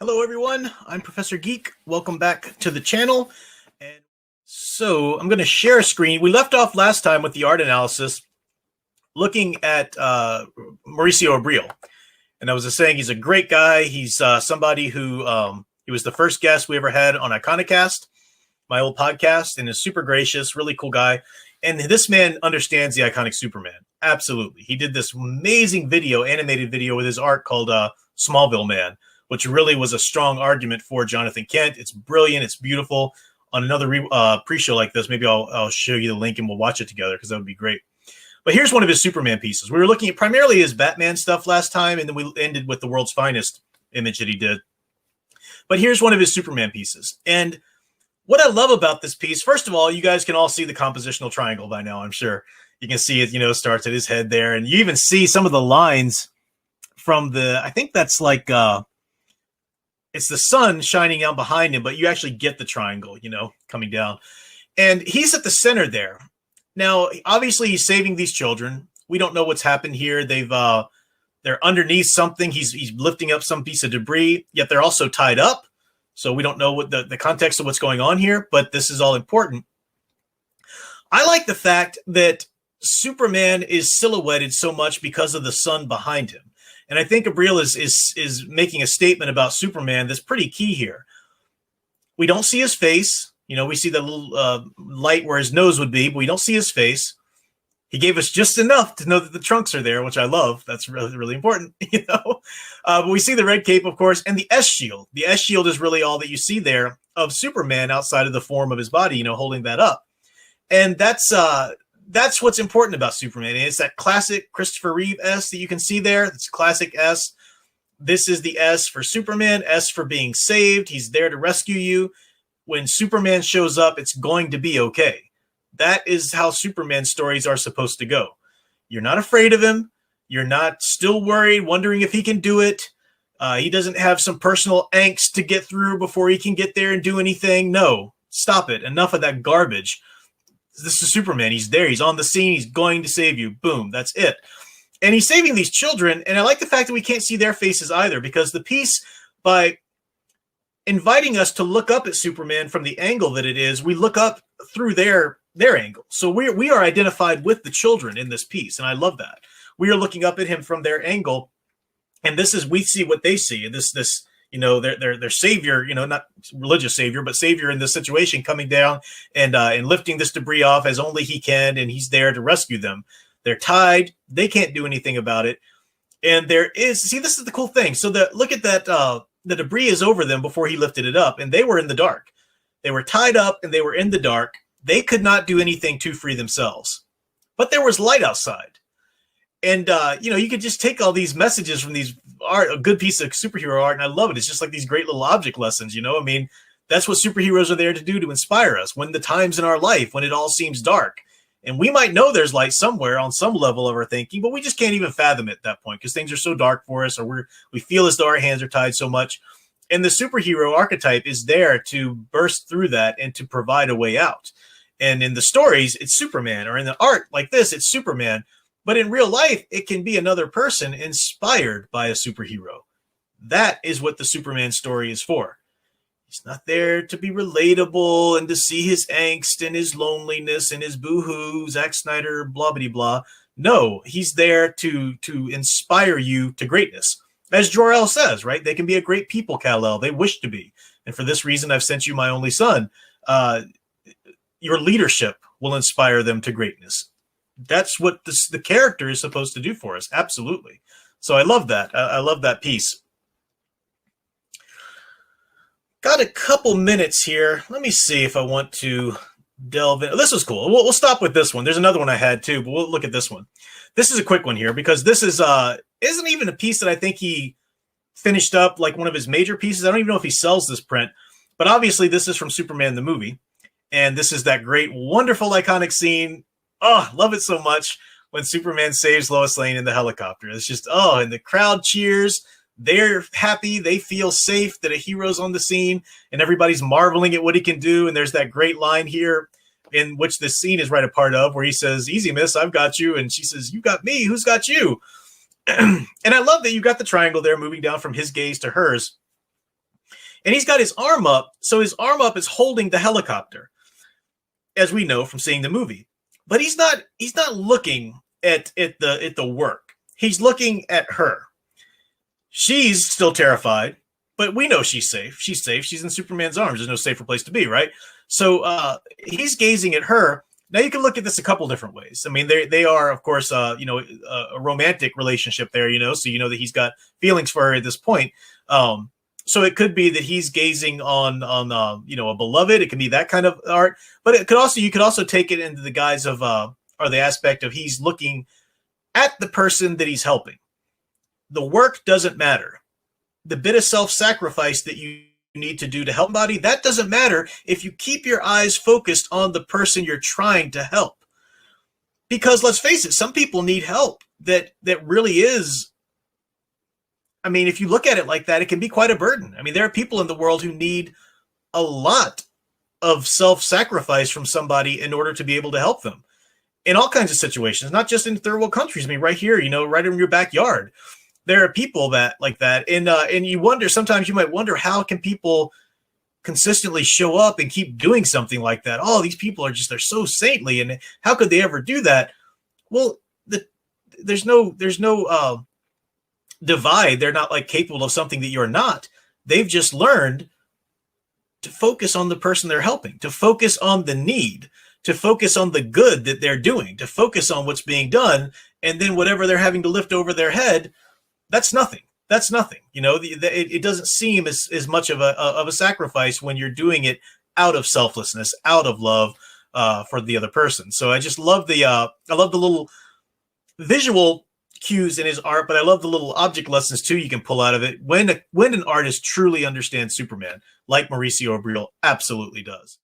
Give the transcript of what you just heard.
Hello, everyone. I'm Professor Geek. Welcome back to the channel. And so I'm going to share a screen. We left off last time with the art analysis, looking at Mauricio Abril. And I was just saying he's a great guy. He's somebody who he was the first guest we ever had on Iconicast, my old podcast, and is super gracious, really cool guy. And this man understands the iconic Superman. Absolutely. He did this amazing video, animated video with his art called Smallville Man, which really was a strong argument for Jonathan Kent. It's brilliant. It's beautiful. On another pre-show like this, maybe I'll show you the link and we'll watch it together because that would be great. But here's one of his Superman pieces. We were looking at primarily his Batman stuff last time, and then we ended with the World's Finest image that he did. But here's one of his Superman pieces. And what I love about this piece, first of all, you guys can all see the compositional triangle by now, I'm sure. You can see it, starts at his head there. And you even see some of the lines from I think that's like, it's the sun shining out behind him, but you actually get the triangle, coming down. And he's at the center there. Now, obviously, he's saving these children. We don't know what's happened here. They're underneath something. He's lifting up some piece of debris, yet they're also tied up. So we don't know what the context of what's going on here, but this is all important. I like the fact that Superman is silhouetted so much because of the sun behind him. And I think Abril is making a statement about Superman that's pretty key here. We don't see his face. We see the little light where his nose would be, but we don't see his face. He gave us just enough to know that the trunks are there, which I love. That's really, really important, But we see the red cape, of course, and the S shield. The S shield is really all that you see there of Superman outside of the form of his body, holding that up. And that's what's important about Superman. And it's that classic Christopher Reeve S that you can see there. It's classic S. This is the S for Superman, S for being saved. He's there to rescue you. When Superman shows up, it's going to be okay. That is how Superman stories are supposed to go. You're not afraid of him. You're not still worried, wondering if he can do it. He doesn't have some personal angst to get through before he can get there and do anything. No, stop it. Enough of that garbage. This is Superman. He's there. He's on the scene. He's going to save you. Boom. That's it. And he's saving these children. And I like the fact that we can't see their faces either, because the piece, by inviting us to look up at Superman from the angle that it is, we look up through their angle. So we are identified with the children in this piece. And I love that. We are looking up at him from their angle. And we see what they see. And this, their savior, not religious savior, but savior in this situation, coming down and lifting this debris off as only he can. And he's there to rescue them. They're tied. They can't do anything about it. And this is the cool thing. So look at that. The debris is over them before he lifted it up, and they were in the dark. They were tied up and they were in the dark. They could not do anything to free themselves, but there was light outside. And, you could just take all these messages from these art, a good piece of superhero art. And I love it. It's just like these great little object lessons, that's what superheroes are there to do, to inspire us when the times in our life, when it all seems dark. And we might know there's light somewhere on some level of our thinking, but we just can't even fathom it at that point because things are so dark for us, or we feel as though our hands are tied so much. And the superhero archetype is there to burst through that and to provide a way out. And in the stories, it's Superman, or in the art like this, it's Superman. But in real life, it can be another person inspired by a superhero. That is what the Superman story is for. He's not there to be relatable and to see his angst and his loneliness and his boo-hoo, Zack Snyder, blah, blah, blah. No, he's there to inspire you to greatness. As Jor-El says, right? They can be a great people, Kal-El. They wish to be. And for this reason, I've sent you my only son. Your leadership will inspire them to greatness. That's what the character is supposed to do for us. Absolutely. So I love that. I love that piece. Got a couple minutes here. Let me see if I want to delve in. This was cool. We'll stop with this one. There's another one I had too, but we'll look at this one. This is a quick one here because this isn't even a piece that I think he finished up like one of his major pieces. I don't even know if he sells this print, but obviously this is from Superman the movie. And this is that great, wonderful, iconic scene. Oh, love it so much when Superman saves Lois Lane in the helicopter. It's just, and the crowd cheers. They're happy. They feel safe that a hero's on the scene, and everybody's marveling at what he can do. And there's that great line here in which the scene is right a part of, where he says, "Easy, miss, I've got you." And she says, "You got me. Who's got you?" And I love that you got the triangle there moving down from his gaze to hers. and he's got his arm up. So his arm up is holding the helicopter, as we know from seeing the movie. But he's not looking at the work. He's looking at her. She's still terrified, but we know she's safe. She's safe. She's in Superman's arms. There's no safer place to be, right? So he's gazing at her. Now you can look at this a couple different ways. I mean, they are, of course, a romantic relationship there, so you know that he's got feelings for her at this point. So it could be that he's gazing on a beloved. It can be that kind of art, but you could also take it into the guise of or the aspect of he's looking at the person that he's helping. The work doesn't matter. The bit of self-sacrifice that you need to do to help somebody, that doesn't matter if you keep your eyes focused on the person you're trying to help. Because let's face it, some people need help that really is, I mean, if you look at it like that, it can be quite a burden. I mean, there are people in the world who need a lot of self-sacrifice from somebody in order to be able to help them in all kinds of situations, not just in third world countries. I mean, right here, right in your backyard, there are people that like that. And you wonder, sometimes you might wonder, how can people consistently show up and keep doing something like that? Oh, these people they're so saintly, and how could they ever do that? Well, there's no divide. They're not like capable of something that you're not. They've just learned to focus on the person they're helping, to focus on the need, to focus on the good that they're doing, to focus on what's being done. And then whatever they're having to lift over their head, that's nothing. That's nothing. It doesn't seem as much of a sacrifice when you're doing it out of selflessness, out of love for the other person. So I just love I love the little visual cues in his art, but I love the little object lessons too you can pull out of it when an artist truly understands Superman, like Mauricio Abril absolutely does.